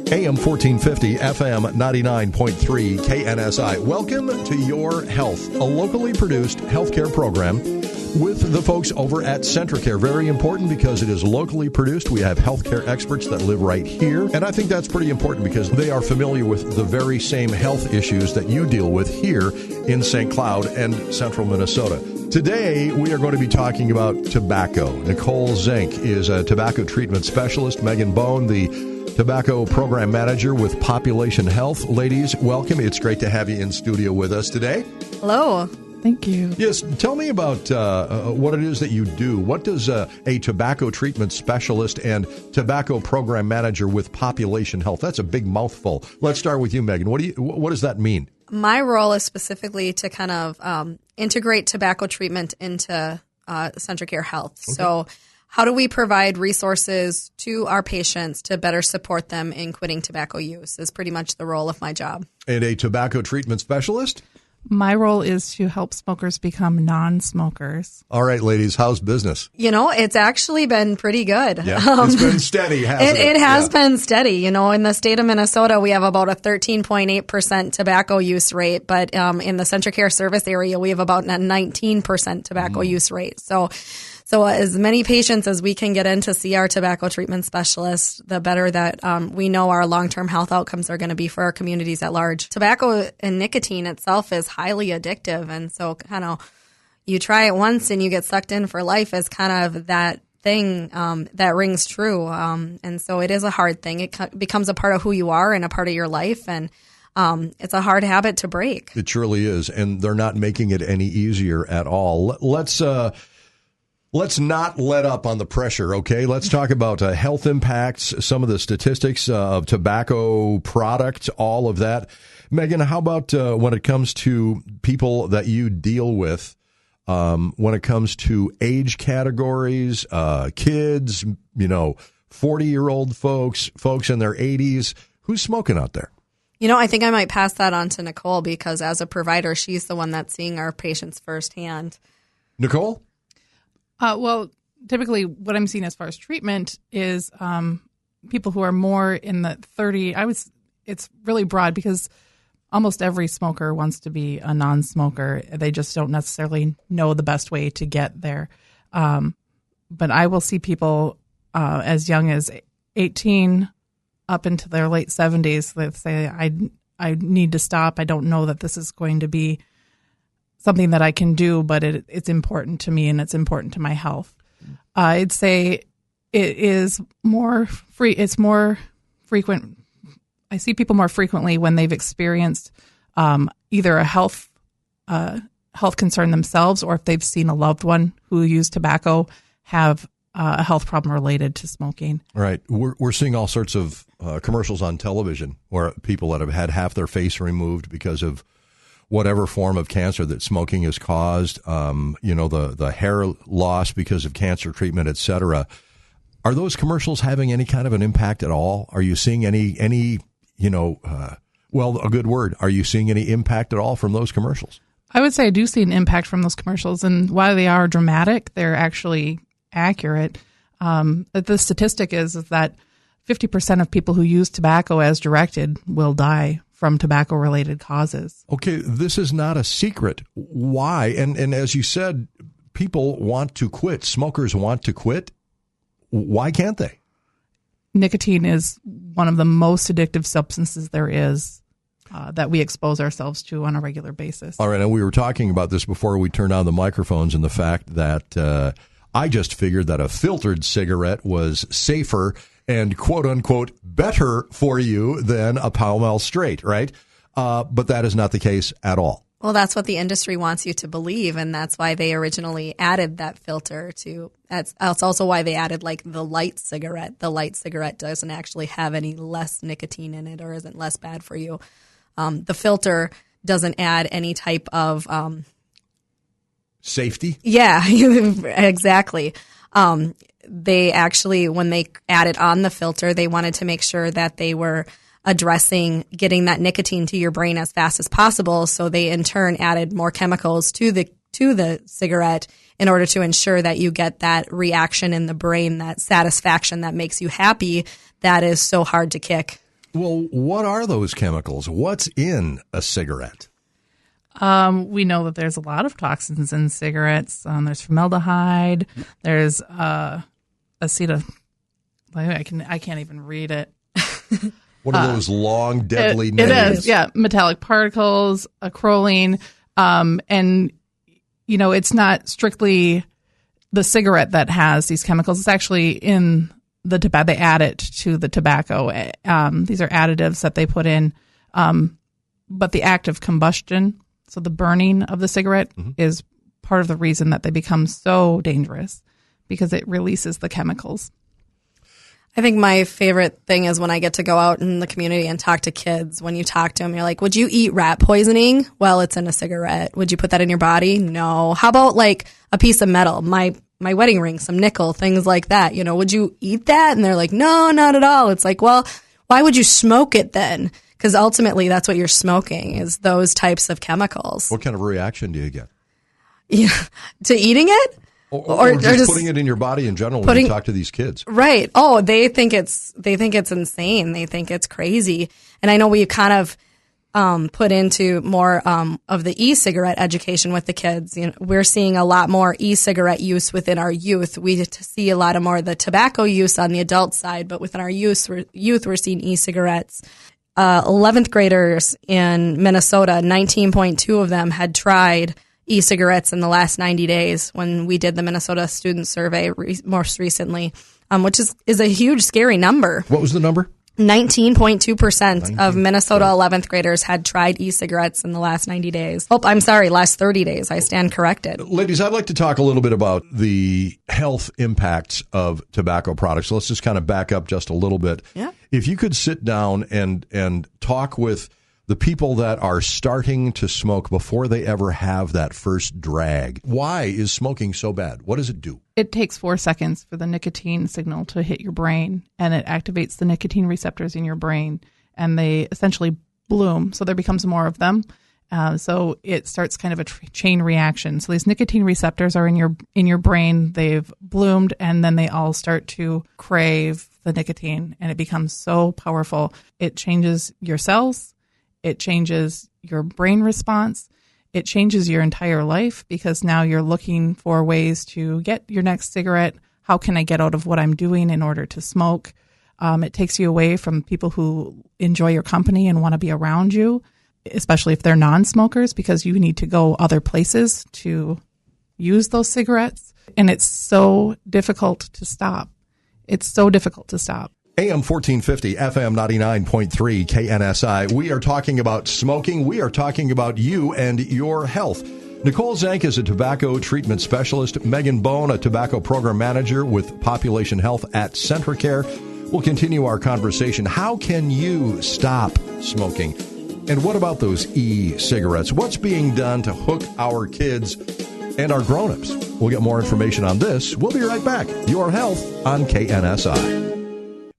AM 1450, FM 99.3, KNSI. Welcome to Your Health, a locally produced healthcare program with the folks over at CentraCare. Very important because it is locally produced. We have healthcare experts that live right here. And I think that's pretty important because they are familiar with the very same health issues that you deal with here in St. Cloud and central Minnesota. Today, we are going to be talking about tobacco. Nicole Zenk is a tobacco treatment specialist. Meghan Bown, the tobacco program manager with Population Health. Ladies, welcome. It's great to have you in studio with us today. Hello. Thank you. Yes, tell me about what it is that you do. What does a tobacco treatment specialist and tobacco program manager with Population Health? That's a big mouthful. Let's start with you, Meghan. What does that mean? My role is specifically to kind of integrate tobacco treatment into CentraCare Health. Okay. So how do we provide resources to our patients to better support them in quitting tobacco use is pretty much the role of my job. And a tobacco treatment specialist? My role is to help smokers become non-smokers. All right, ladies, how's business? You know, it's actually been pretty good. Yeah, it's been steady, hasn't it? It has been steady. You know, in the state of Minnesota, we have about a 13.8% tobacco use rate, but in the CentraCare service area, we have about a 19% tobacco use rate. So as many patients as we can get in to see our tobacco treatment specialist, the better that we know our long-term health outcomes are going to be for our communities at large. Tobacco and nicotine itself is highly addictive, and so kind of you try it once and you get sucked in for life is kind of that thing that rings true. And so it is a hard thing. It becomes a part of who you are and a part of your life, and it's a hard habit to break. It surely is, and they're not making it any easier at all. Let's not let up on the pressure, okay? Let's talk about health impacts, some of the statistics of tobacco product, all of that. Meghan, how about when it comes to people that you deal with, when it comes to age categories, kids, 40-year-old folks in their 80s, who's smoking out there? You know, I think I might pass that on to Nicole because as a provider, she's the one that's seeing our patients firsthand. Nicole? Well, typically what I'm seeing as far as treatment is people who are more in the 30. It's really broad because almost every smoker wants to be a non-smoker. They just don't necessarily know the best way to get there. But I will see people as young as 18 up into their late 70s that say, I need to stop. I don't know that this is going to be something that I can do, but it's important to me and it's important to my health. I'd say it is more free. It's more frequent. I see people more frequently when they've experienced either a health concern themselves, or if they've seen a loved one who used tobacco have a health problem related to smoking. Right. We're seeing all sorts of commercials on television where people that have had half their face removed because of whatever form of cancer that smoking has caused, the hair loss because of cancer treatment, et cetera. Are those commercials having any kind of an impact at all? Are you seeing any a good word, are you seeing any impact at all from those commercials? I would say I do see an impact from those commercials, and while they are dramatic, they're actually accurate. The statistic is that 50% of people who use tobacco as directed will die from tobacco-related causes. Okay, this is not a secret. Why? And as you said, people want to quit. Smokers want to quit. Why can't they? Nicotine is one of the most addictive substances there is that we expose ourselves to on a regular basis. All right, and we were talking about this before we turned on the microphones and the fact that I just figured that a filtered cigarette was safer and quote-unquote better for you than a Pall Mall Straight, right? But that is not the case at all. Well, that's what the industry wants you to believe, and that's why they originally added that filter to. That's also why they added like the light cigarette. The light cigarette doesn't actually have any less nicotine in it or isn't less bad for you. The filter doesn't add any type of safety. Yeah, exactly. They actually, when they added on the filter, they wanted to make sure that they were addressing getting that nicotine to your brain as fast as possible. So they in turn added more chemicals to the cigarette in order to ensure that you get that reaction in the brain, that satisfaction that makes you happy, that is so hard to kick. Well, what are those chemicals? What's in a cigarette? We know that there's a lot of toxins in cigarettes. There's formaldehyde. There's acetyl. I can't even read it. One of those long, deadly names. It is, yeah. Metallic particles, acrolein, and it's not strictly the cigarette that has these chemicals. It's actually in the tobacco. They add it to the tobacco. These are additives that they put in, but the act of combustion. So the burning of the cigarette is part of the reason that they become so dangerous, because it releases the chemicals. I think my favorite thing is when I get to go out in the community and talk to kids. When you talk to them, you're like, would you eat rat poisoning? Well, it's in a cigarette. Would you put that in your body? No. How about like a piece of metal? My wedding ring, some nickel, things like that. Would you eat that? And they're like, no, not at all. It's like, well, why would you smoke it then? Because ultimately, that's what you're smoking, is those types of chemicals. What kind of reaction do you get? Yeah, to eating it? Or just putting it in your body in general when you talk to these kids. Right. Oh, they think it's insane. They think it's crazy. And I know we kind of put into more of the e-cigarette education with the kids. We're seeing a lot more e-cigarette use within our youth. We see a lot of more of the tobacco use on the adult side, but within our youth, we're seeing e-cigarettes. 11th graders in Minnesota, 19.2 of them had tried e-cigarettes in the last 90 days when we did the Minnesota student survey most recently, which is a huge, scary number. What was the number? 19.2% of Minnesota 11th graders had tried e-cigarettes in the last 90 days. Oh, I'm sorry, last 30 days. I stand corrected. Ladies, I'd like to talk a little bit about the health impacts of tobacco products. So let's just kind of back up just a little bit. Yeah. If you could sit down and talk with the people that are starting to smoke before they ever have that first drag. Why is smoking so bad? What does it do? It takes 4 seconds for the nicotine signal to hit your brain, and it activates the nicotine receptors in your brain, and they essentially bloom. So there becomes more of them. So it starts kind of a chain reaction. So these nicotine receptors are in your brain. They've bloomed, and then they all start to crave the nicotine, and it becomes so powerful. It changes your cells. It changes your brain response. It changes your entire life, because now you're looking for ways to get your next cigarette. How can I get out of what I'm doing in order to smoke? It takes you away from people who enjoy your company and want to be around you, especially if they're non-smokers, because you need to go other places to use those cigarettes. And it's so difficult to stop. It's so difficult to stop. AM 1450, FM 99.3, KNSI. We are talking about smoking. We are talking about you and your health. Nicole Zenk is a tobacco treatment specialist. Meghan Bown, a tobacco program manager with Population Health at CentraCare. We'll continue our conversation. How can you stop smoking? And what about those e-cigarettes? What's being done to hook our kids and our grown-ups? We'll get more information on this. We'll be right back. Your health on KNSI.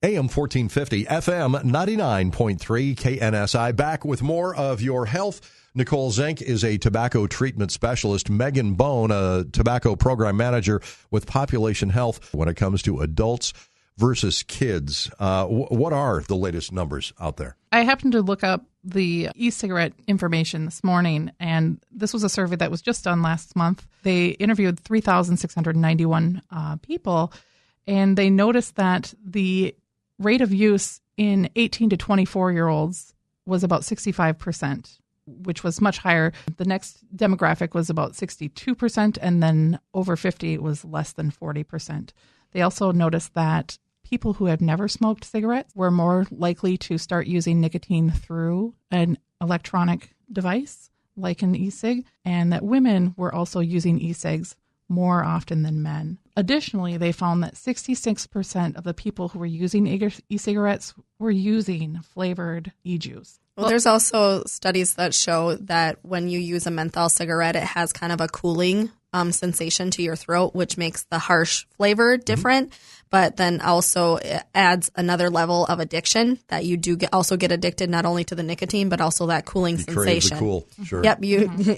AM 1450, FM 99.3, KNSI. Back with more of your health. Nicole Zenk is a tobacco treatment specialist. Meghan Bown, a tobacco program manager with Population Health. When it comes to adults versus kids, what are the latest numbers out there? I happened to look up the e-cigarette information this morning, and this was a survey that was just done last month. They interviewed 3,691 people, and they noticed that the rate of use in 18 to 24-year-olds was about 65%, which was much higher. The next demographic was about 62%, and then over 50 was less than 40%. They also noticed that people who had never smoked cigarettes were more likely to start using nicotine through an electronic device like an e-cig, and that women were also using e-cigs more often than men. Additionally, they found that 66% of the people who were using e-cigarettes were using flavored e-juice. Well, there's also studies that show that when you use a menthol cigarette, it has kind of a cooling sensation to your throat, which makes the harsh flavor different. But then also it adds another level of addiction that you do also get addicted not only to the nicotine, but also that cooling sensation. Crave the cool, sure. Yep,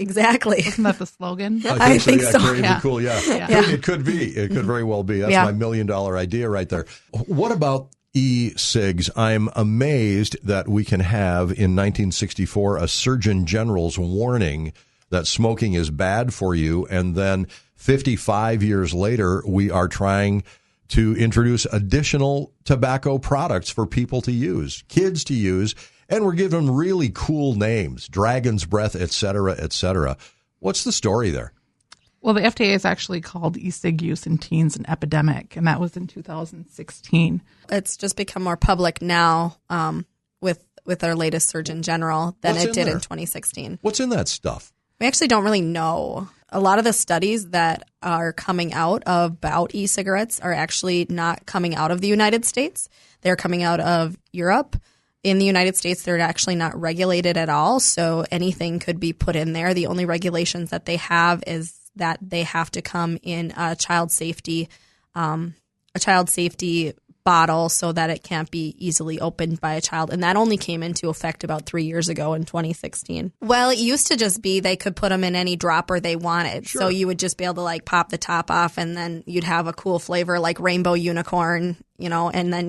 exactly. Isn't that the slogan? I think so. Crave the cool, yeah. It could be. It could very well be. That's my $1 million idea right there. What about e-cigs. I'm amazed that we can have in 1964 a Surgeon General's warning that smoking is bad for you, and then 55 years later we are trying to introduce additional tobacco products for people to use, kids to use, and we're giving them really cool names, Dragon's Breath, et cetera, et cetera. What's the story there? Well, the FDA has actually called e-cig use in teens an epidemic, and that was in 2016. It's just become more public now with our latest Surgeon General than it did in 2016. What's in that stuff? We actually don't really know. A lot of the studies that are coming out about e-cigarettes are actually not coming out of the United States. They're coming out of Europe. In the United States, they're actually not regulated at all, so anything could be put in there. The only regulations that they have is that they have to come in a child safety bottle so that it can't be easily opened by a child. And that only came into effect about 3 years ago in 2016. Well, it used to just be they could put them in any dropper they wanted. Sure. So you would just be able to like pop the top off and then you'd have a cool flavor like rainbow unicorn, and then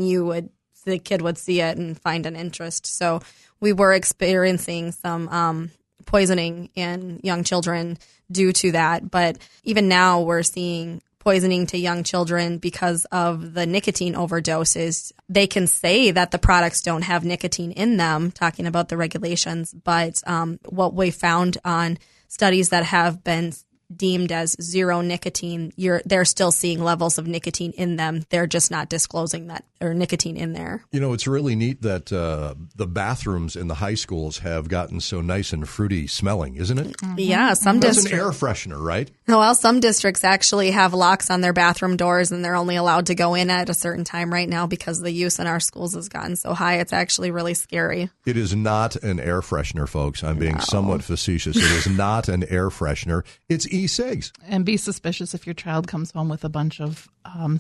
the kid would see it and find an interest. So we were experiencing some poisoning in young children due to that. But even now we're seeing poisoning to young children because of the nicotine overdoses. They can say that the products don't have nicotine in them, talking about the regulations, but what we found on studies that have been deemed as zero nicotine, they're still seeing levels of nicotine in them. They're just not disclosing that or nicotine in there. It's really neat that the bathrooms in the high schools have gotten so nice and fruity smelling, isn't it? Mm-hmm. Yeah, some That's districts. an air freshener, right? Well, some districts actually have locks on their bathroom doors and they're only allowed to go in at a certain time right now because the use in our schools has gotten so high. It's actually really scary. It is not an air freshener, folks. I'm being somewhat facetious. It is not an air freshener. It's e-cigs. And be suspicious if your child comes home with a bunch of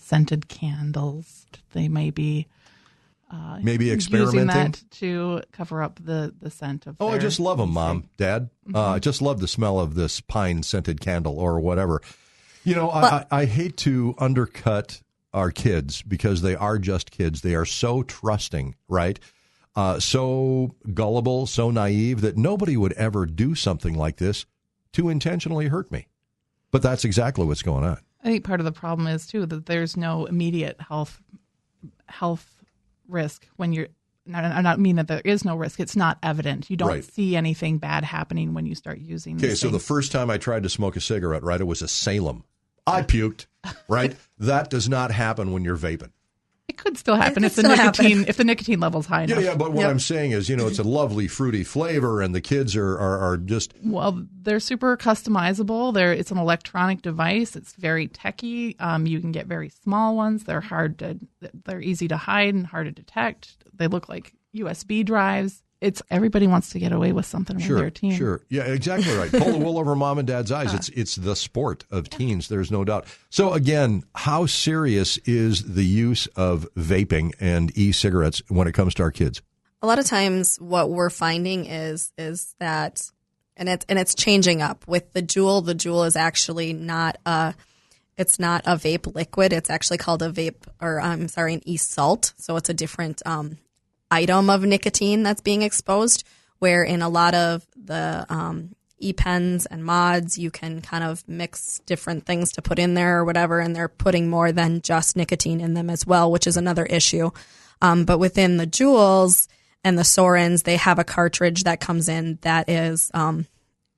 scented candles. They may be experimenting. Using that to cover up the scent of I just love them, Mom, Dad. Mm-hmm. I just love the smell of this pine-scented candle or whatever. I hate to undercut our kids because they are just kids. They are so trusting, right? So gullible, so naive that nobody would ever do something like this to intentionally hurt me. But that's exactly what's going on. I think part of the problem is, too, that there's no immediate health risk when you're – I don't mean that there is no risk. It's not evident. You don't see anything bad happening when you start using these so things. the first time I tried to smoke a cigarette, right, it was a Salem. I puked, right? That does not happen when you're vaping. It could still happen if the nicotine level's high enough. Yeah, but what I'm saying is, it's a lovely fruity flavor, and the kids are just... Well, they're super customizable. It's an electronic device. It's very techy. You can get very small ones. They're easy to hide and hard to detect. They look like USB drives. Everybody wants to get away with something when they're a teen. Sure. Yeah, exactly right. Pull the wool over mom and dad's eyes. It's the sport of teens. There's no doubt. So again, how serious is the use of vaping and e-cigarettes when it comes to our kids? A lot of times what we're finding is that, and it's changing up with the Juul. The Juul is actually not it's not a vape liquid. It's actually called an e-salt. So it's a different item of nicotine that's being exposed, where in a lot of the e-pens and mods, you can kind of mix different things to put in there or whatever, and they're putting more than just nicotine in them as well, which is another issue. But within the Juuls and the Sorens, they have a cartridge that comes in that is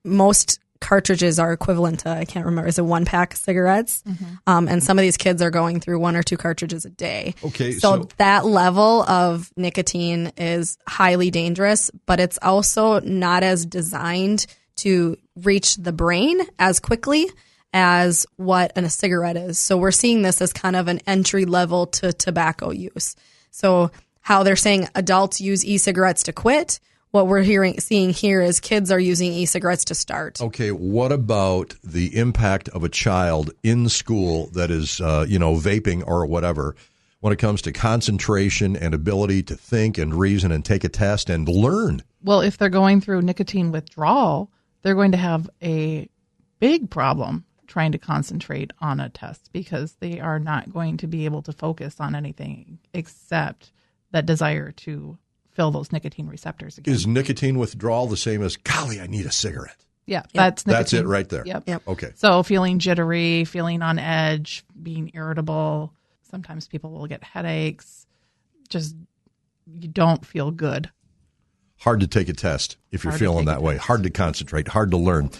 most cartridges are equivalent to, I can't remember, is it 1-pack cigarettes? Mm-hmm. And some of these kids are going through 1 or 2 cartridges a day. Okay. So that level of nicotine is highly dangerous, but it's also not as designed to reach the brain as quickly as what a cigarette is. So we're seeing this as kind of an entry level to tobacco use. So how they're saying adults use e-cigarettes to quit, what we're seeing here is kids are using e-cigarettes to start. Okay, what about the impact of a child in school that is, vaping or whatever, when it comes to concentration and ability to think and reason and take a test and learn? Well, if they're going through nicotine withdrawal, they're going to have a big problem trying to concentrate on a test because they are not going to be able to focus on anything except that desire to fill those nicotine receptors again. Is nicotine withdrawal the same as, golly, I need a cigarette? Yeah, that's nicotine. That's it right there. Yep. Okay. So feeling jittery, feeling on edge, being irritable. Sometimes people will get headaches. Just, you don't feel good. Hard to take a test if you're feeling that way. Hard to concentrate, hard to learn.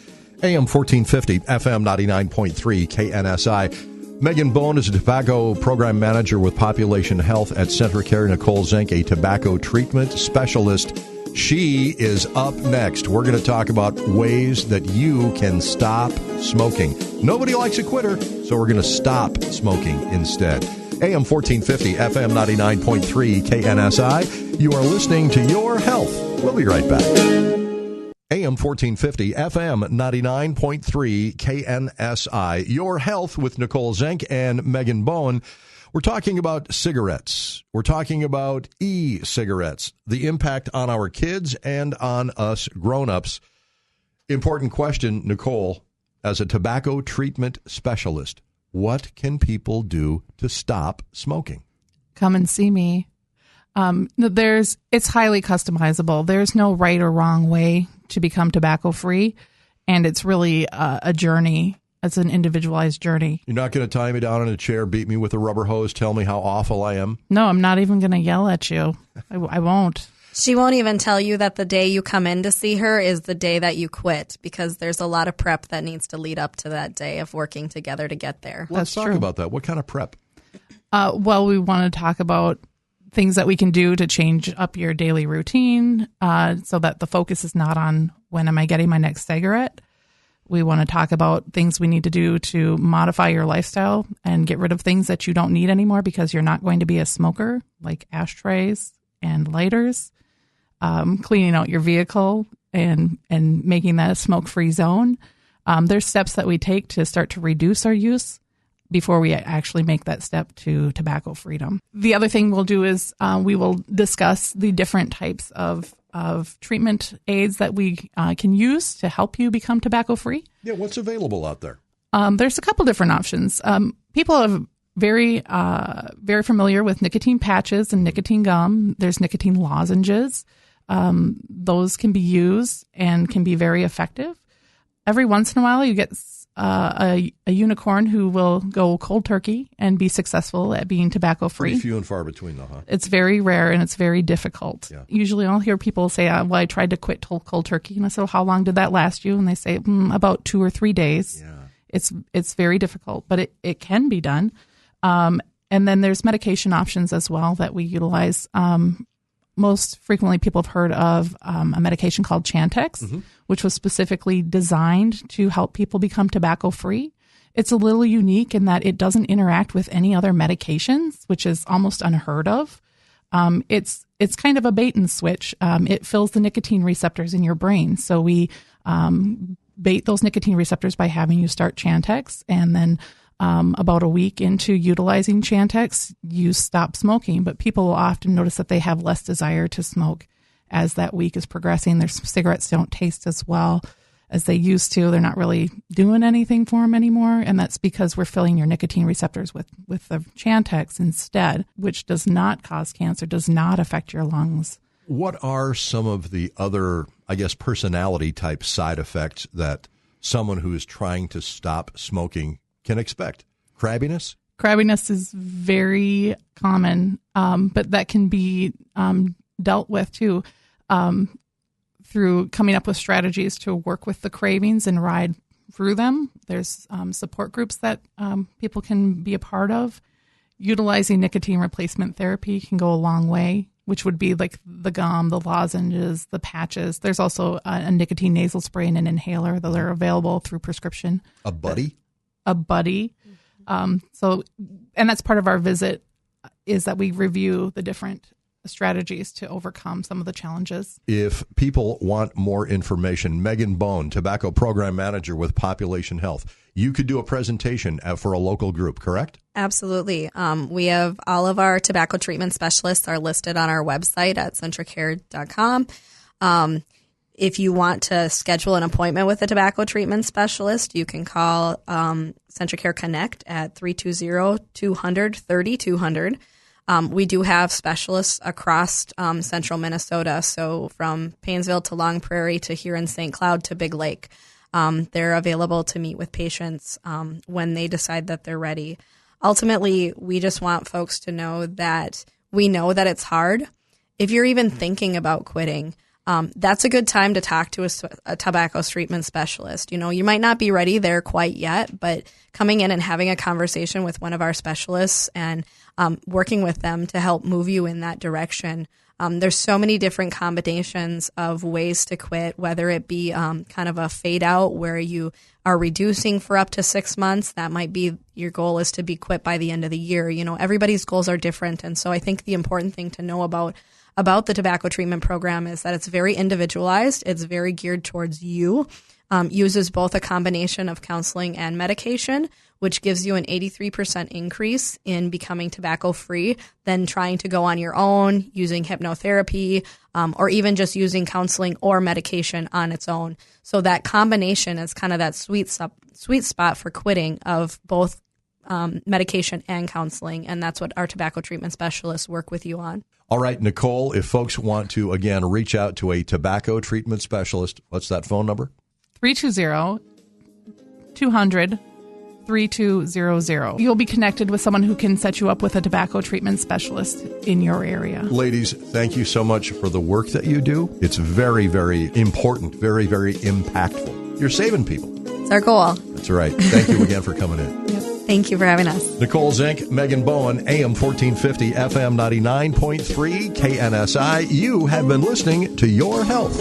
AM 1450, FM 99.3, KNSI. Meghan Bown is a tobacco program manager with Population Health at CentraCare. Nicole Zenk, a tobacco treatment specialist. She is up next. We're going to talk about ways that you can stop smoking. Nobody likes a quitter, so we're going to stop smoking instead. AM 1450, FM 99.3, KNSI. You are listening to Your Health. We'll be right back. AM 1450, FM 99.3, KNSI. Your Health with Nicole Zenk and Meghan Bown. We're talking about cigarettes. We're talking about e-cigarettes, the impact on our kids and on us grown-ups. Important question, Nicole, as a tobacco treatment specialist, what can people do to stop smoking? Come and see me. It's highly customizable. There's no right or wrong way to become tobacco-free, and it's really a journey. It's an individualized journey. You're not going to tie me down in a chair, beat me with a rubber hose, tell me how awful I am? No, I'm not even going to yell at you. I won't. She won't even tell you that the day you come in to see her is the day that you quit, because there's a lot of prep that needs to lead up to that day of working together to get there. Let's talk about that. What kind of prep? Well, we want to talk about things that we can do to change up your daily routine so that the focus is not on when am I getting my next cigarette. We want to talk about things we need to do to modify your lifestyle and get rid of things that you don't need anymore because you're not going to be a smoker, like ashtrays and lighters, cleaning out your vehicle and making that a smoke-free zone. There's steps that we take to start to reduce our use before we actually make that step to tobacco freedom. The other thing we'll do is we will discuss the different types of treatment aids that we can use to help you become tobacco free. Yeah, what's available out there? There's a couple different options. People are very familiar with nicotine patches and nicotine gum. There's nicotine lozenges. Those can be used and can be very effective. Every once in a while, you get a unicorn who will go cold turkey and be successful at being tobacco free. Pretty few and far between, though, huh? It's very rare and it's very difficult. Yeah. Usually I'll hear people say, well, I tried to quit cold turkey. And I said, well, how long did that last you? And they say, about 2 or 3 days. Yeah. It's very difficult, but it can be done. And then there's medication options as well that we utilize. Most frequently, people have heard of a medication called Chantix, which was specifically designed to help people become tobacco-free. It's a little unique in that it doesn't interact with any other medications, which is almost unheard of. It's kind of a bait and switch. It fills the nicotine receptors in your brain. So we bait those nicotine receptors by having you start Chantix, and then about a week into utilizing Chantix, you stop smoking. But people will often notice that they have less desire to smoke as that week is progressing. Their cigarettes don't taste as well as they used to. They're not really doing anything for them anymore. And that's because we're filling your nicotine receptors with the Chantix instead, which does not cause cancer, does not affect your lungs. What are some of the other, I guess, personality type side effects that someone who is trying to stop smoking can expect? Crabbiness? Crabbiness is very common, but that can be dealt with too through coming up with strategies to work with the cravings and ride through them. There's support groups that people can be a part of. Utilizing nicotine replacement therapy can go a long way, which would be like the gum, the lozenges, the patches. There's also a nicotine nasal spray and an inhaler that are available through prescription. A buddy? A buddy. And that's part of our visit, is that we review the different strategies to overcome some of the challenges. If people want more information, Meghan Bown, Tobacco Program Manager with Population Health, you could do a presentation for a local group, correct? Absolutely. We have all of our tobacco treatment specialists are listed on our website at CentraCare.com. If you want to schedule an appointment with a tobacco treatment specialist, you can call CentraCare Connect at 320-200-3200. We do have specialists across central Minnesota, so from Painesville to Long Prairie to here in St. Cloud to Big Lake. They're available to meet with patients when they decide that they're ready. Ultimately, we just want folks to know that we know that it's hard. If you're even thinking about quitting, that's a good time to talk to a tobacco treatment specialist. You know, you might not be ready there quite yet, but coming in and having a conversation with one of our specialists and working with them to help move you in that direction. There's so many different combinations of ways to quit, whether it be kind of a fade out where you are reducing for up to 6 months. That might be your goal is to be quit by the end of the year. You know, everybody's goals are different. And so I think the important thing to know about the tobacco treatment program is that it's very individualized. It's very geared towards you. Uses both a combination of counseling and medication, which gives you an 83% increase in becoming tobacco-free than trying to go on your own, using hypnotherapy, or even just using counseling or medication on its own. So that combination is kind of that sweet spot for quitting of both medication and counseling, and that's what our tobacco treatment specialists work with you on. All right, Nicole, if folks want to, again, reach out to a tobacco treatment specialist, what's that phone number? 320-200-3200. You'll be connected with someone who can set you up with a tobacco treatment specialist in your area. Ladies, thank you so much for the work that you do. It's very, very important, very, very impactful. You're saving people. It's our goal. That's right. Thank you again for coming in. Yep. Thank you for having us. Nicole Zenk, Meghan Bown, AM 1450, FM 99.3, KNSI. You have been listening to Your Health.